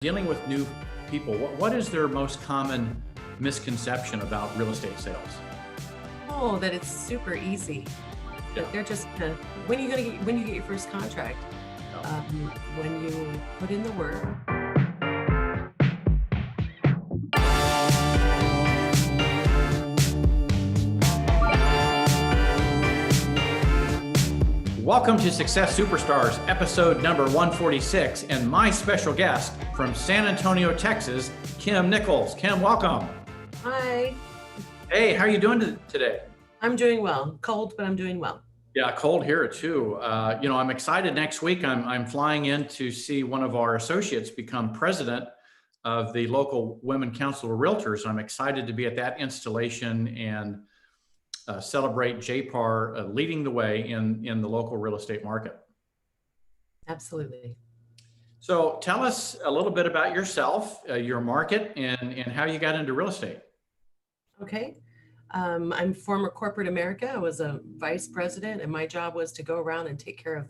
Dealing with new people, what is their most common misconception about real estate sales? Oh, that it's super easy. Yeah. That they're just when you get your first contract, Yeah. when you put in the work. Welcome to Success Superstars, episode number 146, and my special guest from San Antonio, Texas, Kim Nichols. Kim, welcome. Hi, Hey, how are you doing today? I'm doing well. Cold, but I'm doing well. Yeah, cold here too. I'm excited. Next week, I'm flying in to see one of our associates become president of the local Women Council of Realtors. I'm excited to be at that installation and celebrate JPAR leading the way in the local real estate market. Absolutely. So tell us a little bit about yourself, your market, and how you got into real estate. Okay. I'm former corporate America. I was a vice president, and my job was to go around and take care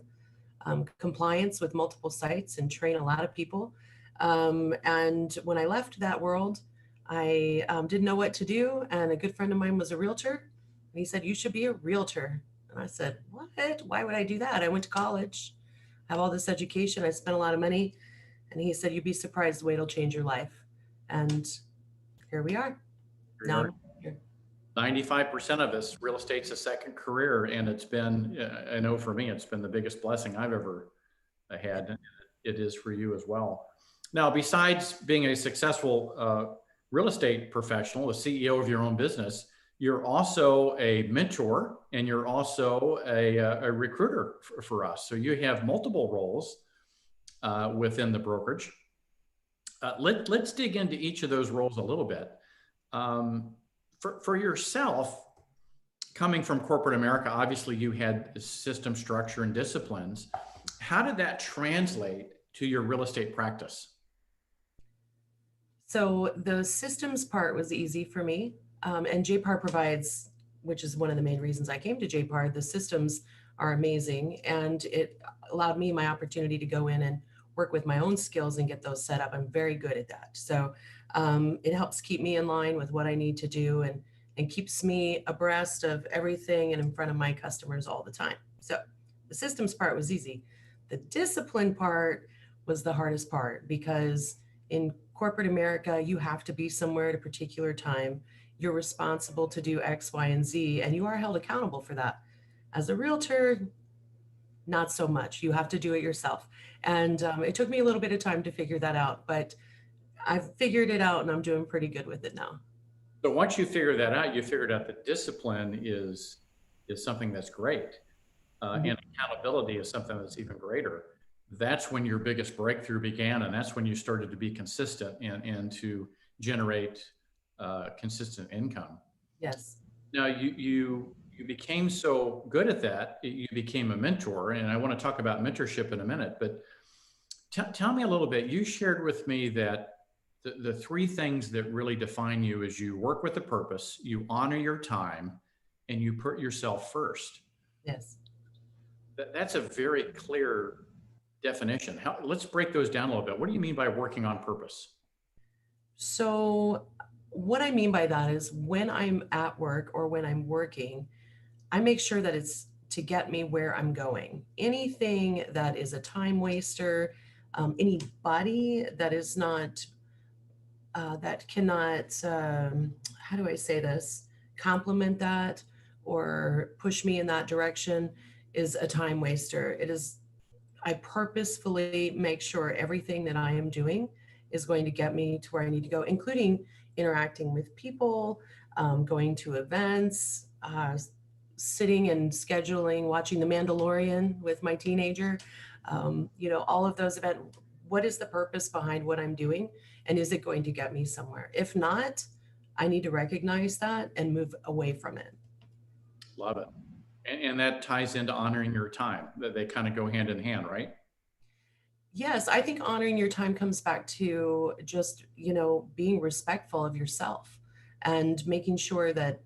of compliance with multiple sites and train a lot of people. And when I left that world, I didn't know what to do. And a good friend of mine was a realtor. And he said, "You should be a realtor." And I said, "What? Why would I do that? I went to college, have all this education. I spent a lot of money." And he said, "You'd be surprised the way it'll change your life." And here we are. Now I'm here. 95% of us, real estate's a second career, and it's been, I know for me, it's been the biggest blessing I've ever had. It is for you as well. Now, besides being a successful real estate professional, the CEO of your own business, you're also a mentor and you're also a recruiter for us. So you have multiple roles within the brokerage. Let's dig into each of those roles a little bit. For yourself, coming from corporate America, obviously you had system structure and disciplines. How did that translate to your real estate practice? So the systems part was easy for me. And JPAR provides, which is one of the main reasons I came to JPAR, the systems are amazing. And it allowed me my opportunity to go in and work with my own skills and get those set up. I'm very good at that. So it helps keep me in line with what I need to do and keeps me abreast of everything and in front of my customers all the time. So the systems part was easy. The discipline part was the hardest part because in corporate America, you have to be somewhere at a particular time. You're responsible to do X, Y, and Z, and you are held accountable for that. As a realtor, not so much. You have to do it yourself. And it took me a little bit of time to figure that out, but I've figured it out and I'm doing pretty good with it now. So once you figure that out, you figured out that discipline is something that's great. And accountability is something that's even greater. That's when your biggest breakthrough began, and that's when you started to be consistent and to generate consistent income. Yes. Now you became so good at that, you became a mentor, and I want to talk about mentorship in a minute. But tell me a little bit. You shared with me that the three things that really define you is you work with a purpose, you honor your time, and you put yourself first. Yes. That's a very clear definition. Let's break those down a little bit. What do you mean by working on purpose? So what I mean by that is when I'm at work or when I'm working, I make sure that it's to get me where I'm going. Anything that is a time waster, anybody that is not, that cannot, how do I say this, compliment that or push me in that direction is a time waster. I purposefully make sure everything that I am doing is going to get me to where I need to go, including interacting with people, going to events, sitting and scheduling, watching The Mandalorian with my teenager, all of those events. What is the purpose behind what I'm doing? And is it going to get me somewhere? If not, I need to recognize that and move away from it. Love it. And that ties into honoring your time. They kind of go hand in hand, right? Yes, I think honoring your time comes back to just, being respectful of yourself and making sure that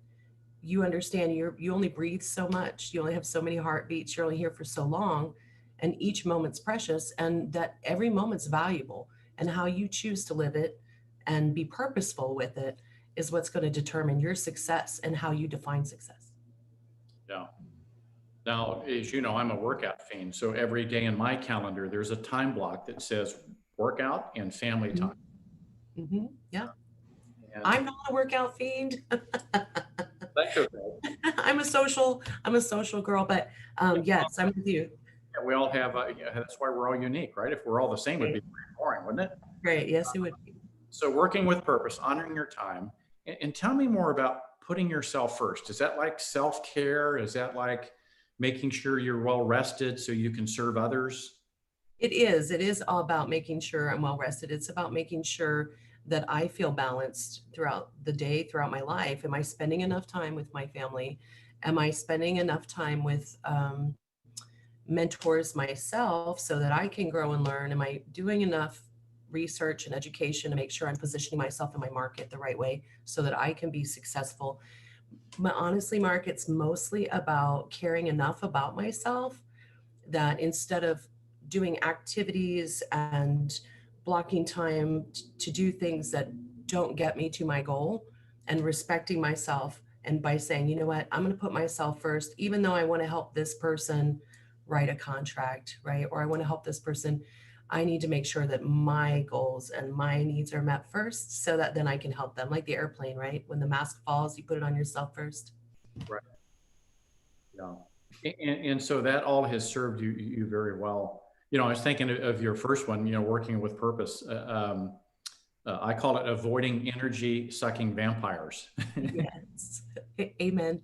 you understand you only breathe so much. You only have so many heartbeats. You're only here for so long, and each moment's precious, and that every moment's valuable. and how you choose to live it and be purposeful with it is what's going to determine your success and how you define success. Yeah. Now, as you know, I'm a workout fiend. So every day in my calendar, there's a time block that says workout and family time. Mm-hmm. Yeah. And I'm not a workout fiend. that's okay. I'm a social girl, but yes, I'm with you. Yeah, we all have, that's why we're all unique, right? If we're all the same, it'd be Right. pretty boring, wouldn't it? Right. Yes, it would be. So working with purpose, honoring your time, and tell me more about putting yourself first. Is that like self-care? Is that like making sure you're well rested so you can serve others? It is. It is all about making sure I'm well rested. It's about making sure that I feel balanced throughout the day, throughout my life. Am I spending enough time with my family? Am I spending enough time with mentors myself so that I can grow and learn? Am I doing enough research and education to make sure I'm positioning myself in my market the right way so that I can be successful? Honestly, Mark, it's mostly about caring enough about myself that instead of doing activities and blocking time to do things that don't get me to my goal, and respecting myself, and by saying, you know what, I'm going to put myself first, even though I want to help this person write a contract, right? Or I want to help this person. I need to make sure that my goals and my needs are met first so that then I can help them. Like the airplane, right? When the mask falls, you put it on yourself first. Right. Yeah. And so that all has served you very well. You know, I was thinking of your first one, you know, working with purpose. I call it avoiding energy sucking vampires. Yes. Amen.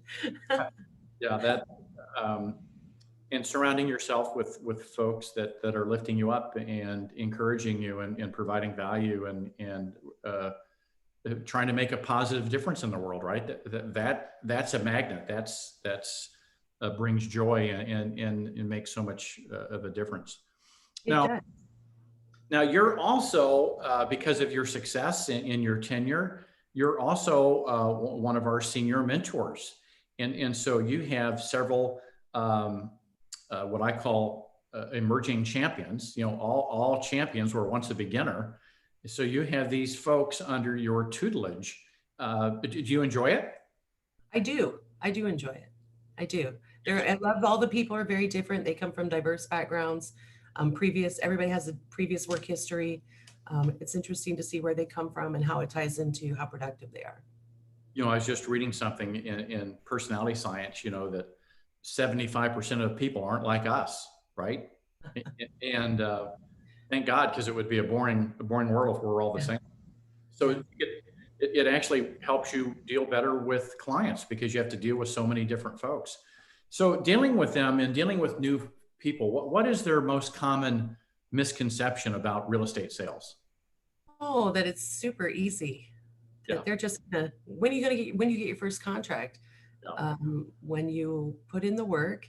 Yeah, that and surrounding yourself with folks that are lifting you up and encouraging you and providing value and trying to make a positive difference in the world, right? That's a magnet. That's brings joy and makes so much of a difference. It Now, does. now you're also because of your success in your tenure, you're also one of our senior mentors, and so you have several what I call emerging champions. You know, all champions were once a beginner. So you have these folks under your tutelage. Do you enjoy it? I do. I do enjoy it. I do. I love all the people are very different. They come from diverse backgrounds. Everybody has a previous work history. It's interesting to see where they come from and how it ties into how productive they are. You know, I was just reading something in personality science, you know, that 75% of people aren't like us, right? And thank God, because it would be a boring world if we're all the Yeah. same. So it actually helps you deal better with clients because you have to deal with so many different folks. So dealing with them and dealing with new people, what is their most common misconception about real estate sales? Oh, that it's super easy. Yeah, That they're just gonna, when you get your first contract, yeah, when you put in the work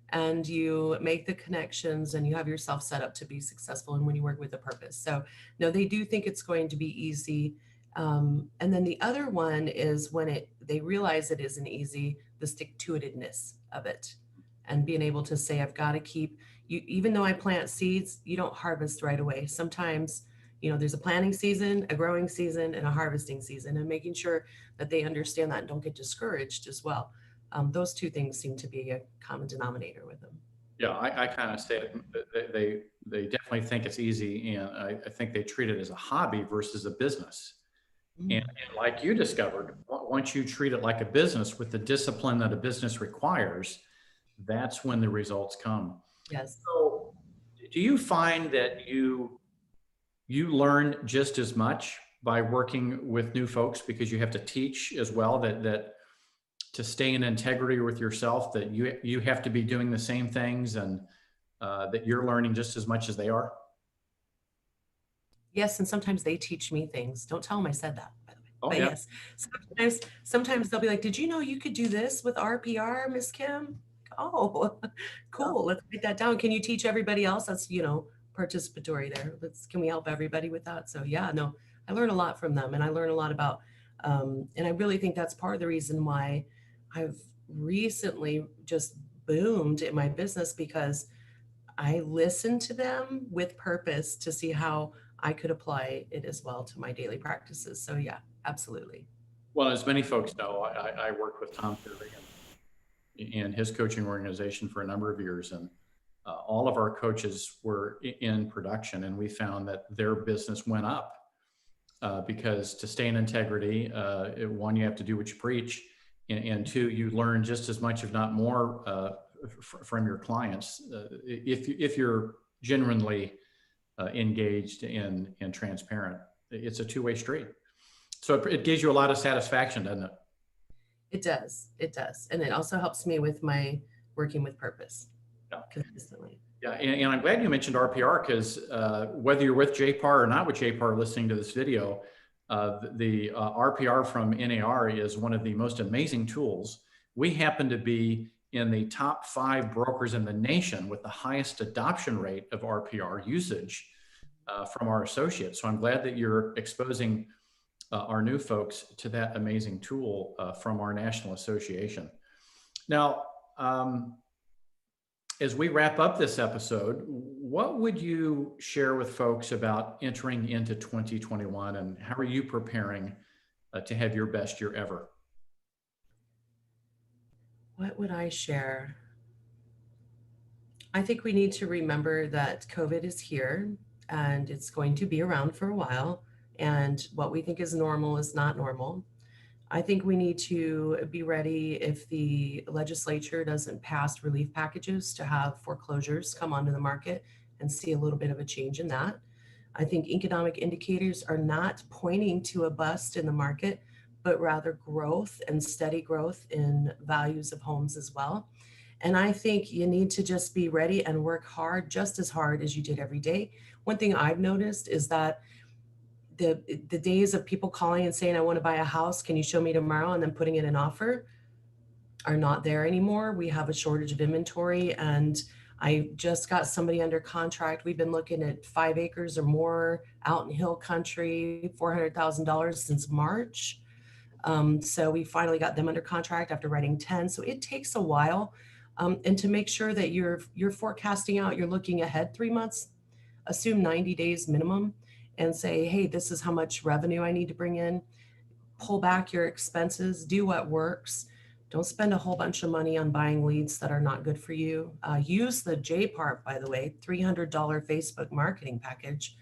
and you make the connections and you have yourself set up to be successful and when you work with a purpose. So no, they do think it's going to be easy. And then the other one is when they realize it isn't easy, the stick-to-itiveness of it and being able to say, I've got to keep you, even though I plant seeds, you don't harvest right away. Sometimes, there's a planting season, a growing season, and a harvesting season, and making sure that they understand that and don't get discouraged as well. Those two things seem to be a common denominator with them. yeah. I kind of say they definitely think it's easy, and I think they treat it as a hobby versus a business. Mm. And like you discovered, once you treat it like a business with the discipline that a business requires, that's when the results come. Yes. So, do you find that you learn just as much by working with new folks because you have to teach as well that to stay in integrity with yourself, that you have to be doing the same things and that you're learning just as much as they are? Yes, and sometimes they teach me things. Don't tell them I said that, by the way. Oh But yeah. yes, sometimes they'll be like, "Did you know you could do this with RPR, Miss Kim?" Oh, Yeah. cool. Let's write that down. Can you teach everybody else? That's, participatory there. Can we help everybody with that? So yeah, no, I learn a lot from them and I learn a lot about, and I really think that's part of the reason why I've recently just boomed in my business because I listen to them with purpose to see how I could apply it as well to my daily practices. So yeah, absolutely. Well, as many folks know, I worked with Tom Ferry and his coaching organization for a number of years. And all of our coaches were in production, and we found that their business went up because to stay in integrity, one, you have to do what you preach, and two, you learn just as much, if not more, from your clients if you're genuinely engaged and transparent. It's a two-way street. So it gives you a lot of satisfaction, doesn't it? It does. It does. And it also helps me with my working with purpose consistently. Yeah, and I'm glad you mentioned RPR because whether you're with JPAR or not with JPAR listening to this video, the RPR from NAR is one of the most amazing tools. We happen to be in the top 5 brokers in the nation with the highest adoption rate of RPR usage from our associates. So I'm glad that you're exposing our new folks to that amazing tool from our national association. Now, as we wrap up this episode, what would you share with folks about entering into 2021, and how are you preparing to have your best year ever? What would I share? I think we need to remember that COVID is here and it's going to be around for a while. And what we think is normal is not normal. I think we need to be ready if the legislature doesn't pass relief packages to have foreclosures come onto the market and see a little bit of a change in that. I think economic indicators are not pointing to a bust in the market, but rather growth and steady growth in values of homes as well. And I think you need to just be ready and work hard, just as hard as you did every day. One thing I've noticed is that the days of people calling and saying, I want to buy a house, can you show me tomorrow, and then putting in an offer are not there anymore. We have a shortage of inventory, and I just got somebody under contract. We've been looking at 5 acres or more out in hill country, $400,000 since March. So we finally got them under contract after writing 10. So it takes a while. And to make sure that you're forecasting out, you're looking ahead 3 months, assume 90 days minimum, and say, hey, this is how much revenue I need to bring in. Pull back your expenses, do what works. Don't spend a whole bunch of money on buying leads that are not good for you. Use the JPAR, by the way, $300 Facebook marketing package.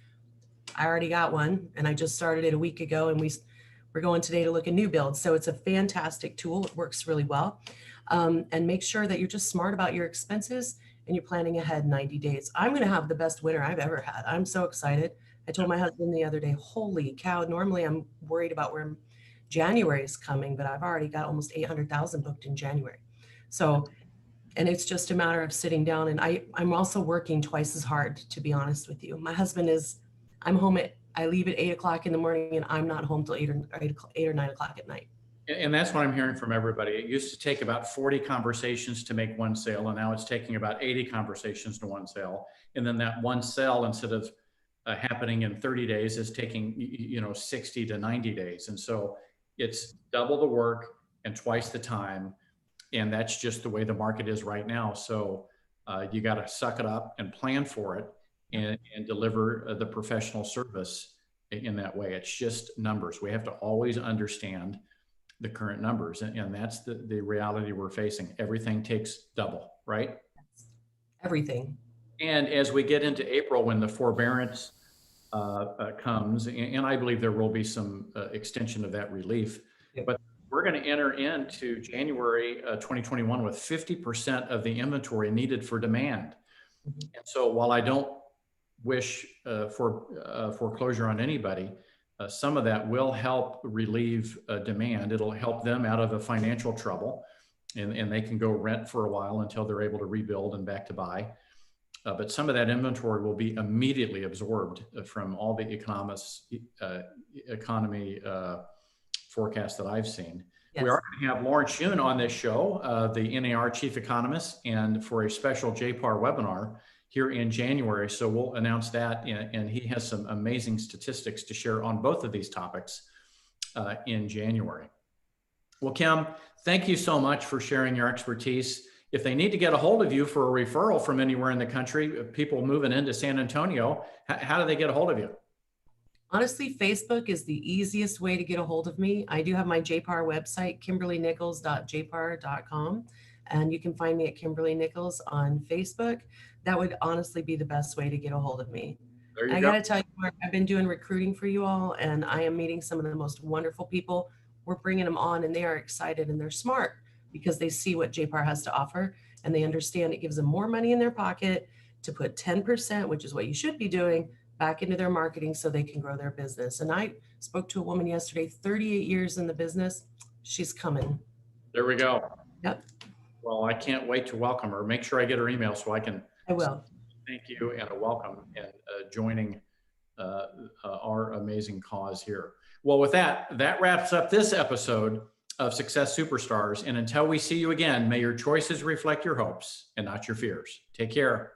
I already got one, and I just started it a week ago, and we're going today to look at new builds. So it's a fantastic tool. It works really well. And make sure that you're just smart about your expenses and you're planning ahead 90 days. I'm going to have the best winter I've ever had. I'm so excited. I told my husband the other day, holy cow, normally I'm worried about where January is coming, but I've already got almost 800,000 booked in January. So, and it's just a matter of sitting down, and I'm also working twice as hard, to be honest with you. My husband I'm home I leave at 8 o'clock in the morning, and I'm not home till 8 or 9 o'clock at night. And that's what I'm hearing from everybody. It used to take about 40 conversations to make one sale, and now it's taking about 80 conversations to one sale. And then that one sale, instead of happening in 30 days, is taking 60 to 90 days. And so it's double the work and twice the time. And that's just the way the market is right now. So you got to suck it up and plan for it and deliver the professional service in that way. It's just numbers. We have to always understand the current numbers. And that's the reality we're facing. Everything takes double, right? Everything. And as we get into April, when the forbearance comes, and I believe there will be some extension of that relief, but we're going to enter into January 2021 with 50% of the inventory needed for demand. Mm-hmm. And so while I don't wish for foreclosure on anybody, some of that will help relieve demand. It'll help them out of a financial trouble, and they can go rent for a while until they're able to rebuild and back to buy. But some of that inventory will be immediately absorbed from all the economy forecasts that I've seen. Yes. We are going to have Lawrence Shun on this show, the NAR chief economist, and for a special JPAR webinar here in January. So we'll announce that, and he has some amazing statistics to share on both of these topics in January. Well, Kim, thank you so much for sharing your expertise. If they need to get a hold of you for a referral from anywhere in the country, people moving into San Antonio, how do they get a hold of you? Honestly, Facebook is the easiest way to get a hold of me. I do have my JPAR website, kimberlynichols.jpar.com, and you can find me at Kimberly Nichols on Facebook. That would honestly be the best way to get a hold of me. There you I go. got to tell you, Mark, I've been doing recruiting for you all, and I am meeting some of the most wonderful people. We're bringing them on, and they are excited and they're smart because they see what JPAR has to offer, and they understand it gives them more money in their pocket to put 10%, which is what you should be doing, back into their marketing so they can grow their business. And I spoke to a woman yesterday, 38 years in the business. She's coming. There we go. Yep, Well, I can't wait to welcome her. Make sure I get her email so I can I will. thank you and a welcome and joining our amazing cause here. Well, with that wraps up this episode of Success Superstars. And until we see you again, may your choices reflect your hopes and not your fears. Take care.